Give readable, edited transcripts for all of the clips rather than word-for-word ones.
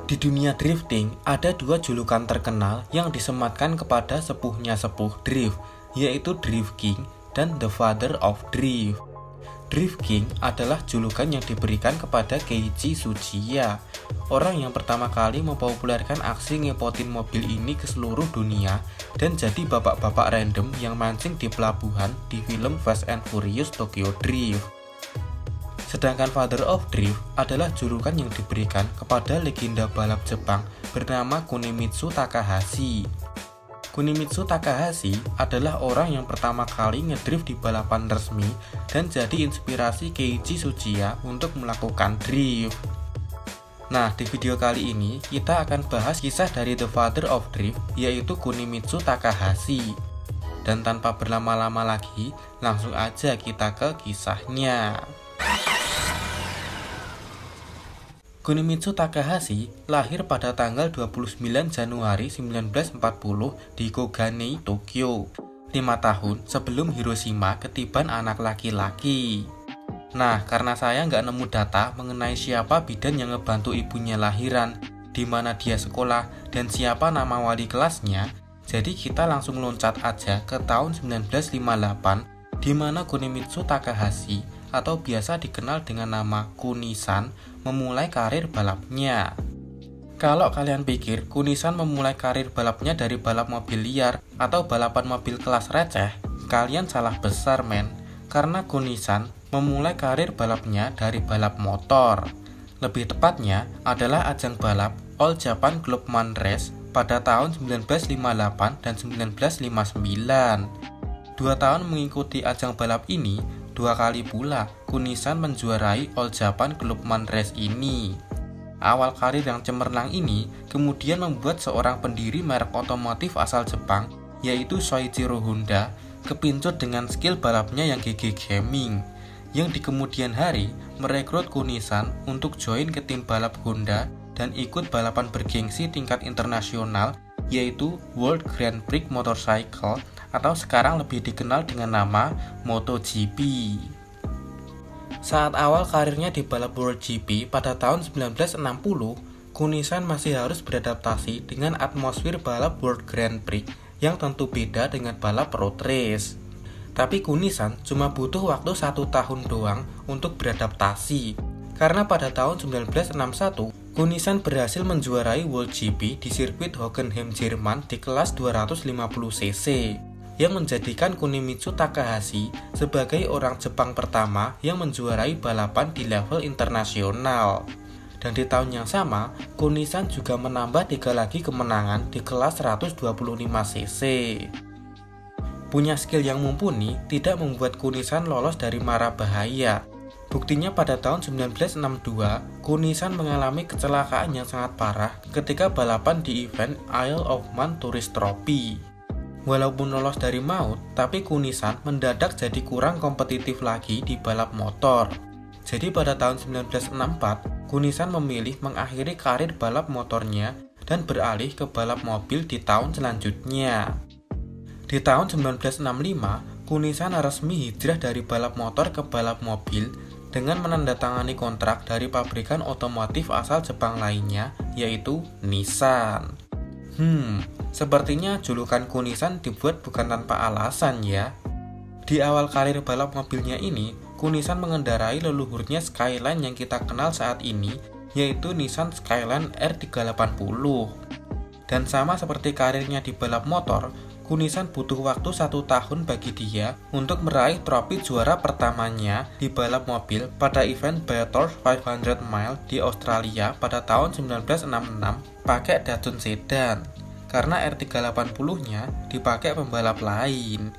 Di dunia drifting, ada dua julukan terkenal yang disematkan kepada sepuhnya sepuh drift, yaitu Drift King dan The Father of Drift. Drift King adalah julukan yang diberikan kepada Keiichi Tsuchiya, orang yang pertama kali mempopulerkan aksi ngepotin mobil ini ke seluruh dunia dan jadi bapak-bapak random yang mancing di pelabuhan di film Fast and Furious Tokyo Drift. Sedangkan Father of Drift adalah julukan yang diberikan kepada legenda balap Jepang bernama Kunimitsu Takahashi. Kunimitsu Takahashi adalah orang yang pertama kali ngedrift di balapan resmi dan jadi inspirasi Keiichi Tsuchiya untuk melakukan drift. Nah, di video kali ini kita akan bahas kisah dari The Father of Drift, yaitu Kunimitsu Takahashi. Dan tanpa berlama-lama lagi, langsung aja kita ke kisahnya. Kunimitsu Takahashi lahir pada tanggal 29 Januari 1940 di Koganei, Tokyo, 5 tahun sebelum Hiroshima ketiban anak laki-laki. Nah, karena saya nggak nemu data mengenai siapa bidan yang ngebantu ibunya lahiran, di mana dia sekolah, dan siapa nama wali kelasnya, jadi kita langsung loncat aja ke tahun 1958, di mana Kunimitsu Takahashi, atau biasa dikenal dengan nama Kuni-san, memulai karir balapnya. Kalau kalian pikir Kuni-san memulai karir balapnya dari balap mobil liar atau balapan mobil kelas receh, kalian salah besar men, karena Kuni-san memulai karir balapnya dari balap motor. Lebih tepatnya adalah ajang balap All Japan Clubman Race pada tahun 1958 dan 1959. 2 tahun mengikuti ajang balap ini, 2 kali pula Kuni-san menjuarai All Japan Clubman Race ini. Awal karir yang cemerlang ini kemudian membuat seorang pendiri merek otomotif asal Jepang, yaitu Soichiro Honda, kepincut dengan skill balapnya yang GG Gaming, yang di kemudian hari merekrut Kuni-san untuk join ke tim balap Honda dan ikut balapan bergengsi tingkat internasional, yaitu World Grand Prix Motorcycle atau sekarang lebih dikenal dengan nama MotoGP. Saat awal karirnya di balap World GP pada tahun 1960, Kuni-san masih harus beradaptasi dengan atmosfer balap World Grand Prix yang tentu beda dengan balap road race. Tapi Kuni-san cuma butuh waktu 1 tahun doang untuk beradaptasi, karena pada tahun 1961, Kuni-san berhasil menjuarai World GP di sirkuit Hockenheim, Jerman di kelas 250cc, yang menjadikan Kunimitsu Takahashi sebagai orang Jepang pertama yang menjuarai balapan di level internasional. Dan di tahun yang sama, Kuni-san juga menambah 3 lagi kemenangan di kelas 125cc. Punya skill yang mumpuni tidak membuat Kuni-san lolos dari mara bahaya. Buktinya pada tahun 1962, Kuni-san mengalami kecelakaan yang sangat parah ketika balapan di event Isle of Man Tourist Trophy. Walaupun lolos dari maut, tapi Kuni-san mendadak jadi kurang kompetitif lagi di balap motor. Jadi pada tahun 1964, Kuni-san memilih mengakhiri karir balap motornya dan beralih ke balap mobil di tahun selanjutnya. Di tahun 1965, Kuni-san resmi hijrah dari balap motor ke balap mobil dengan menandatangani kontrak dari pabrikan otomotif asal Jepang lainnya, yaitu Nissan. Sepertinya julukan Kuni-san dibuat bukan tanpa alasan ya. Di awal karir balap mobilnya ini, Kuni-san mengendarai leluhurnya Skyline yang kita kenal saat ini, yaitu Nissan Skyline R380. Dan sama seperti karirnya di balap motor, Kuni-san butuh waktu 1 tahun bagi dia untuk meraih trofi juara pertamanya di balap mobil pada event Bathurst 500 Mile di Australia pada tahun 1966 pakai Datsun Sedan, karena R380-nya dipakai pembalap lain.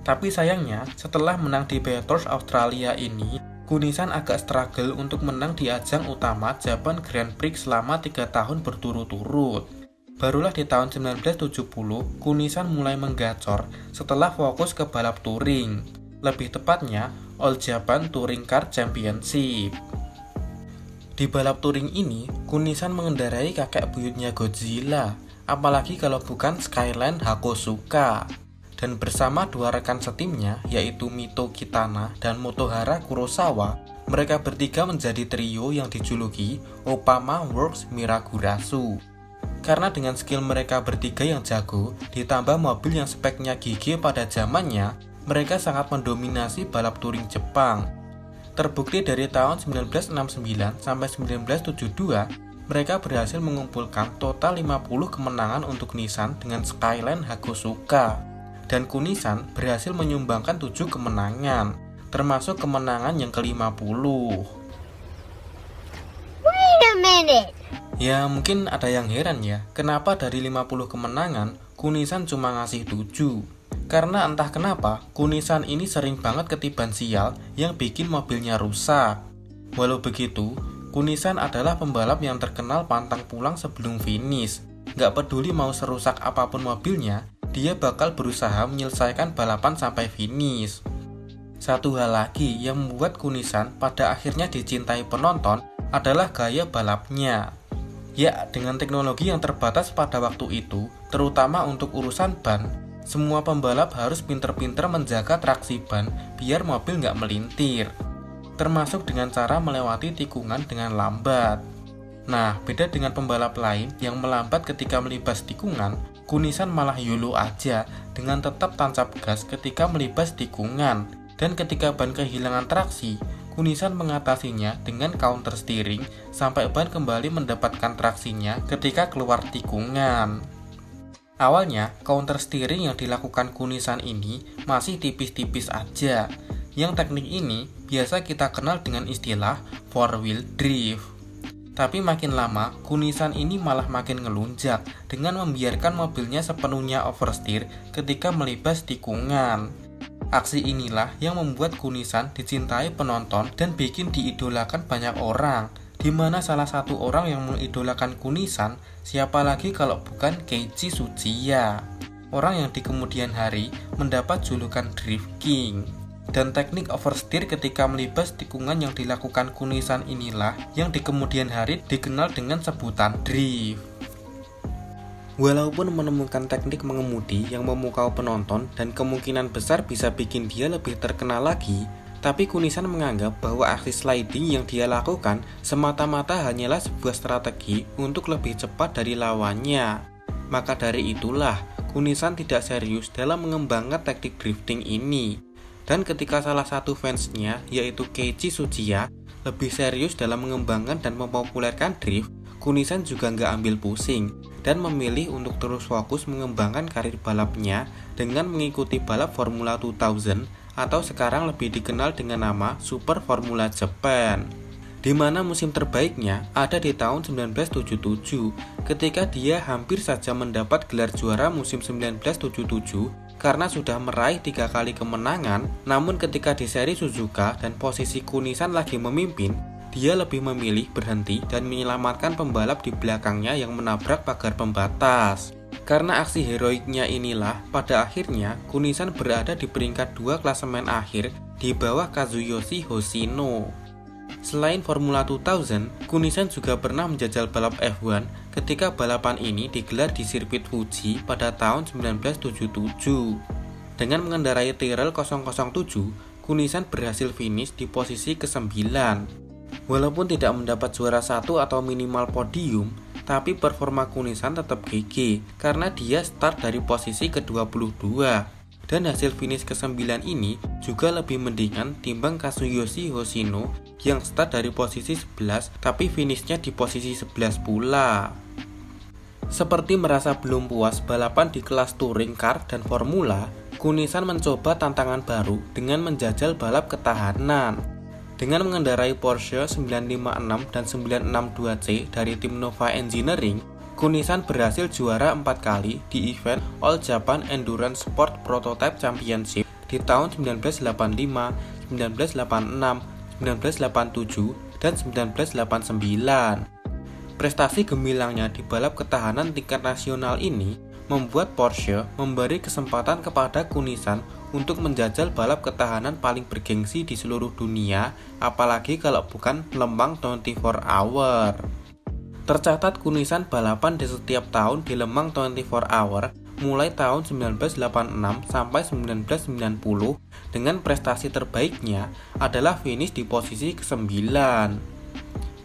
Tapi sayangnya, setelah menang di Bathurst Australia ini, Kuni-san agak struggle untuk menang di ajang utama Japan Grand Prix selama 3 tahun berturut-turut. Barulah di tahun 1970, Kuni-san mulai menggacor setelah fokus ke balap touring, lebih tepatnya All Japan Touring Car Championship. Di balap touring ini, Kuni-san mengendarai kakek buyutnya Godzilla, apalagi kalau bukan Skyline Hakosuka. Dan bersama dua rekan setimnya, yaitu Mito Kitana dan Motohara Kurosawa, mereka bertiga menjadi trio yang dijuluki Opama Works Miragurasu. Karena dengan skill mereka bertiga yang jago, ditambah mobil yang speknya gigih pada zamannya, mereka sangat mendominasi balap touring Jepang. Terbukti dari tahun 1969 sampai 1972, mereka berhasil mengumpulkan total 50 kemenangan untuk Nissan dengan Skyline Hakosuka. Dan Kunisan berhasil menyumbangkan 7 kemenangan, termasuk kemenangan yang ke-50. Wait a minute. Ya mungkin ada yang heran ya, kenapa dari 50 kemenangan, Kunisan cuma ngasih 7? Karena entah kenapa, Kunisan ini sering banget ketiban sial yang bikin mobilnya rusak. Walau begitu, Kunisan adalah pembalap yang terkenal pantang pulang sebelum finish. Gak peduli mau serusak apapun mobilnya, dia bakal berusaha menyelesaikan balapan sampai finish. Satu hal lagi yang membuat Kunisan pada akhirnya dicintai penonton adalah gaya balapnya. Ya, dengan teknologi yang terbatas pada waktu itu, terutama untuk urusan ban, semua pembalap harus pinter-pinter menjaga traksi ban biar mobil nggak melintir. Termasuk dengan cara melewati tikungan dengan lambat. Nah, beda dengan pembalap lain yang melambat ketika melibas tikungan, Kunisan malah YOLO aja dengan tetap tancap gas ketika melibas tikungan. Dan ketika ban kehilangan traksi, Kunisan mengatasinya dengan counter steering sampai ban kembali mendapatkan traksinya ketika keluar tikungan. Awalnya, counter steering yang dilakukan Kunisan ini masih tipis-tipis aja. Yang teknik ini biasa kita kenal dengan istilah 4-wheel drift. Tapi makin lama, Kunisan ini malah makin ngelunjak dengan membiarkan mobilnya sepenuhnya oversteer ketika melibas tikungan. Aksi inilah yang membuat Kunisan dicintai penonton dan bikin diidolakan banyak orang, di mana salah satu orang yang mengidolakan Kunisan siapa lagi kalau bukan Keiichi Tsuchiya, orang yang di kemudian hari mendapat julukan Drift King. Dan teknik oversteer ketika melibas tikungan yang dilakukan Kunisan inilah yang di kemudian hari dikenal dengan sebutan drift. Walaupun menemukan teknik mengemudi yang memukau penonton dan kemungkinan besar bisa bikin dia lebih terkenal lagi, tapi Kunisan menganggap bahwa aksi sliding yang dia lakukan semata-mata hanyalah sebuah strategi untuk lebih cepat dari lawannya. Maka dari itulah, Kunisan tidak serius dalam mengembangkan teknik drifting ini. Dan ketika salah satu fansnya, yaitu Keiichi Tsuchiya, lebih serius dalam mengembangkan dan mempopulerkan drift, Kunisan juga nggak ambil pusing dan memilih untuk terus fokus mengembangkan karir balapnya dengan mengikuti balap Formula 2000 atau sekarang lebih dikenal dengan nama Super Formula Japan, di mana musim terbaiknya ada di tahun 1977 ketika dia hampir saja mendapat gelar juara musim 1977 karena sudah meraih 3 kali kemenangan. Namun ketika di seri Suzuka dan posisi Kunisan lagi memimpin, dia lebih memilih berhenti dan menyelamatkan pembalap di belakangnya yang menabrak pagar pembatas. Karena aksi heroiknya inilah, pada akhirnya Kunisan berada di peringkat 2 klasemen akhir di bawah Kazuyoshi Hoshino. Selain Formula 2000, Kunisan juga pernah menjajal balap F1 ketika balapan ini digelar di sirkuit Fuji pada tahun 1977. Dengan mengendarai Tyrrell 007, Kunisan berhasil finish di posisi ke-9. Walaupun tidak mendapat juara 1 atau minimal podium, tapi performa Kunisan tetap GG karena dia start dari posisi ke-22. Dan hasil finish ke-9 ini juga lebih mendingan timbang Kazuyoshi Hoshino yang start dari posisi 11 tapi finishnya di posisi 11 pula. Seperti merasa belum puas balapan di kelas touring car dan formula, Kunisan mencoba tantangan baru dengan menjajal balap ketahanan. Dengan mengendarai Porsche 956 dan 962C dari tim Nova Engineering, Kunisan berhasil juara 4 kali di event All Japan Endurance Sport Prototype Championship di tahun 1985, 1986, 1987, dan 1989. Prestasi gemilangnya di balap ketahanan tingkat nasional ini membuat Porsche memberi kesempatan kepada Kunisan untuk menjajal balap ketahanan paling bergengsi di seluruh dunia, apalagi kalau bukan Le Mans 24 Hour. Tercatat Kunisan balapan di setiap tahun di Le Mans 24 Hour mulai tahun 1986 sampai 1990 dengan prestasi terbaiknya adalah finish di posisi ke-9.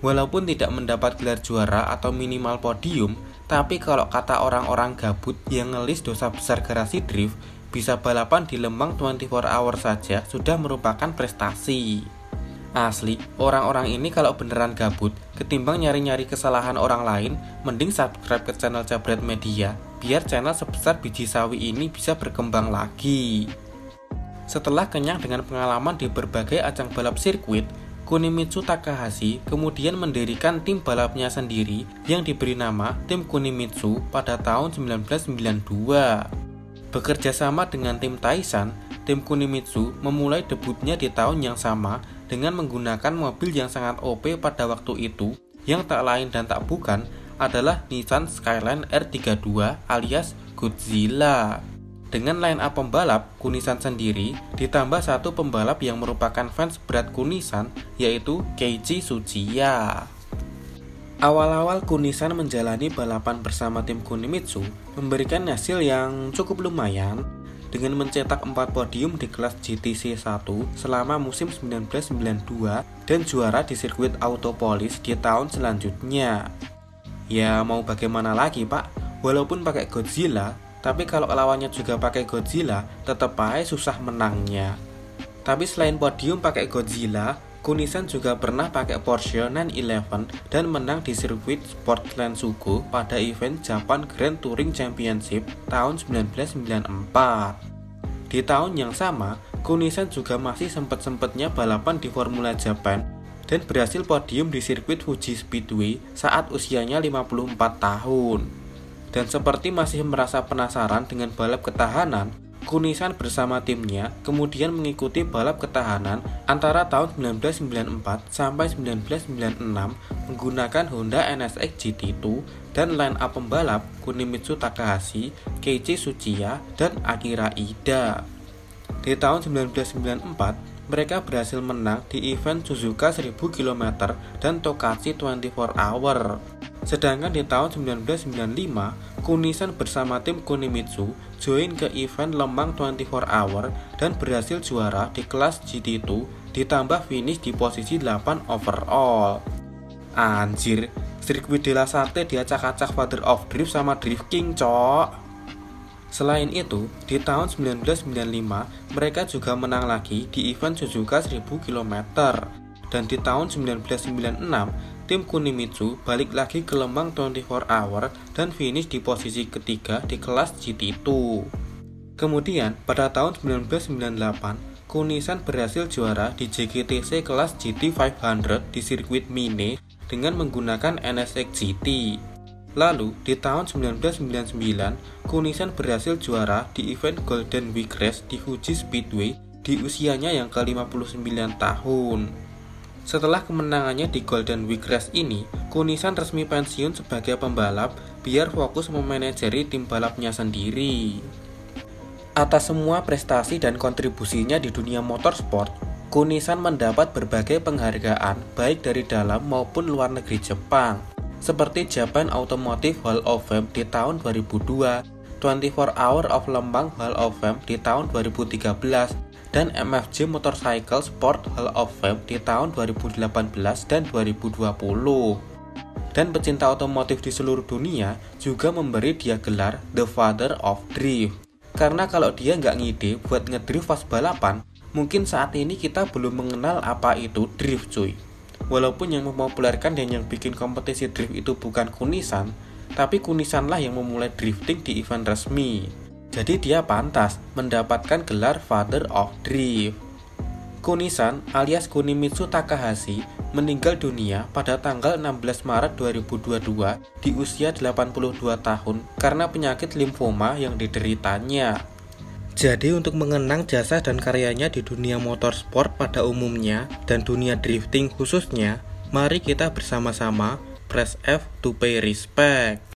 Walaupun tidak mendapat gelar juara atau minimal podium, tapi kalau kata orang-orang gabut yang ngelis dosa besar garasi drift, bisa balapan di Lembang 24 hour saja sudah merupakan prestasi. Asli, orang-orang ini kalau beneran gabut, ketimbang nyari-nyari kesalahan orang lain, mending subscribe ke channel Cabret Media, biar channel sebesar biji sawi ini bisa berkembang lagi. Setelah kenyang dengan pengalaman di berbagai ajang balap sirkuit, Kunimitsu Takahashi kemudian mendirikan tim balapnya sendiri yang diberi nama Tim Kunimitsu pada tahun 1992. Bekerja sama dengan tim Taisan, tim Kunimitsu memulai debutnya di tahun yang sama dengan menggunakan mobil yang sangat OP pada waktu itu, yang tak lain dan tak bukan adalah Nissan Skyline R32 alias Godzilla. Dengan line up pembalap Kunisan sendiri, ditambah satu pembalap yang merupakan fans berat Kunisan, yaitu Keiichi Tsuchiya. Awal-awal Kunisan menjalani balapan bersama tim Kunimitsu memberikan hasil yang cukup lumayan dengan mencetak 4 podium di kelas GTC 1 selama musim 1992 dan juara di sirkuit Autopolis di tahun selanjutnya. Ya mau bagaimana lagi pak, walaupun pakai Godzilla, tapi kalau lawannya juga pakai Godzilla, tetap aja susah menangnya. Tapi selain podium pakai Godzilla, Kunisan juga pernah pakai Porsche 911 dan menang di sirkuit Sportland Sugo pada event Japan Grand Touring Championship tahun 1994. Di tahun yang sama, Kunisan juga masih sempat-sempatnya balapan di Formula Japan dan berhasil podium di sirkuit Fuji Speedway saat usianya 54 tahun. Dan seperti masih merasa penasaran dengan balap ketahanan, Kunisan bersama timnya kemudian mengikuti balap ketahanan antara tahun 1994 sampai 1996 menggunakan Honda NSX GT2 dan line up pembalap Kunimitsu Takahashi, Keiichi Tsuchiya, dan Akira Ida. Di tahun 1994, mereka berhasil menang di event Suzuka 1000 km dan Tokachi 24 Hour. Sedangkan di tahun 1995, Kunisan bersama tim Kunimitsu join ke event Lembang 24 Hour dan berhasil juara di kelas GT2 ditambah finish di posisi 8 overall. Anjir, sirkuit de la Sarte diacak-acak Father of Drift sama Drift King, cok. Selain itu, di tahun 1995, mereka juga menang lagi di event Suzuka 1000 km. Dan di tahun 1996, tim Kunimitsu balik lagi ke Lembang 24 Hour dan finish di posisi ketiga di kelas GT2. Kemudian, pada tahun 1998, Kunisan berhasil juara di JGTC kelas GT 500 di sirkuit Mine dengan menggunakan NSX GT. Lalu, di tahun 1999, Kunisan berhasil juara di event Golden Week Race di Fuji Speedway di usianya yang ke-59 tahun. Setelah kemenangannya di Golden Week Race ini, Kunisan resmi pensiun sebagai pembalap biar fokus memanajeri tim balapnya sendiri. Atas semua prestasi dan kontribusinya di dunia motorsport, Kunisan mendapat berbagai penghargaan baik dari dalam maupun luar negeri Jepang, seperti Japan Automotive Hall of Fame di tahun 2002, 24 Hour of Lembang Hall of Fame di tahun 2013, dan MFJ Motorcycle Sport Hall of Fame di tahun 2018 dan 2020. Dan pecinta otomotif di seluruh dunia juga memberi dia gelar The Father of Drift. Karena kalau dia nggak ngide buat ngedrift pas balapan, mungkin saat ini kita belum mengenal apa itu drift cuy. Walaupun yang mempopulerkan dan yang bikin kompetisi drift itu bukan Kunisan, tapi Kunisanlah yang memulai drifting di event resmi. Jadi dia pantas mendapatkan gelar Father of Drift. Kunisan alias Kunimitsu Takahashi meninggal dunia pada tanggal 16 Maret 2022 di usia 82 tahun karena penyakit limfoma yang dideritanya. Jadi untuk mengenang jasa dan karyanya di dunia motorsport pada umumnya dan dunia drifting khususnya, mari kita bersama-sama press F to pay respect.